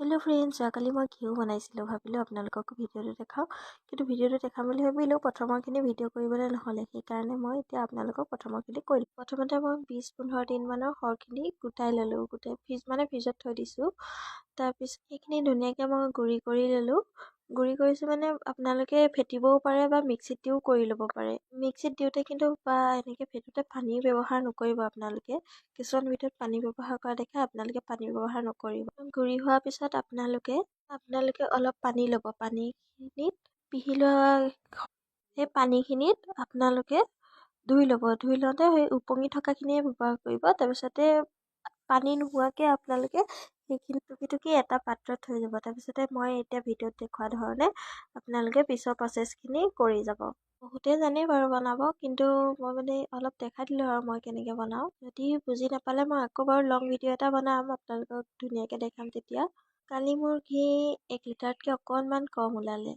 Hello' friends, যোৱাকালি মই ঘিউ বনাইছিলোঁ। ভাবিলোঁ আপোনালোককো ভিডিঅ'টো দেখাওঁ, কিন্তু ভিডিঅ'টো দেখাম বুলি ভাবিলোঁ প্ৰথমৰখিনি ভিডিঅ' কৰিবলৈ নহ'লে, সেইকাৰণে মই এতিয়া আপোনালোকক প্ৰথমৰখিনি কৈ দিম। প্ৰথমতে মই 20-15 দিনমানৰ সৰখিনি গোটাই ল'লোঁ, ফ্ৰিজত থৈ দিছোঁ। তাৰপিছত সেইখিনি ধুনীয়াকৈ মই গুড়ি কৰি ল'লোঁ। গুড়ি কৰিছোঁ মানে আপোনালোকে ফেটিবও পাৰে বা মিক্সিত দিও কৰি ল'ব পাৰে। মিক্সিত দিওঁতে কিন্তু বা এনেকৈ ফেটোতে পানী ব্যৱহাৰ নকৰিব আপোনালোকে। কিছুমান ভিডিঅ'ত পানী ব্যৱহাৰ কৰা দেখে, আপোনালোকে পানী ব্যৱহাৰ নকৰিব। গুড়ি হোৱাৰ পিছত আপোনালোকে অলপ পানী ল'ব। পানীখিনিত পিহি লোৱা সেই পানীখিনিত আপোনালোকে ধুই ল'ব। ধুই লওঁতে সেই উপঙি থকাখিনিয়ে ব্যৱহাৰ কৰিব। তাৰপিছতে পানী নোহোৱাকৈ আপোনালোকে সেইখিনি টুকি এটা পাত্ৰত থৈ যাব। তাৰপিছতে মই এতিয়া ভিডিঅ'ত দেখুওৱা ধৰণে আপোনালোকে পিছৰ প্ৰচেছখিনি কৰি যাব। বহুতে জানে বাৰু বনাব, কিন্তু মই মানে অলপ দেখাই দিলোঁ আৰু মই কেনেকৈ বনাওঁ। যদি বুজি নাপালে মই আকৌ বাৰু লং ভিডিঅ' এটা বনাম, আপোনালোকক ধুনীয়াকৈ দেখাম তেতিয়া। কালি মোৰ ঘি 1 লিটাৰতকৈ অকণমান কম ওলালে।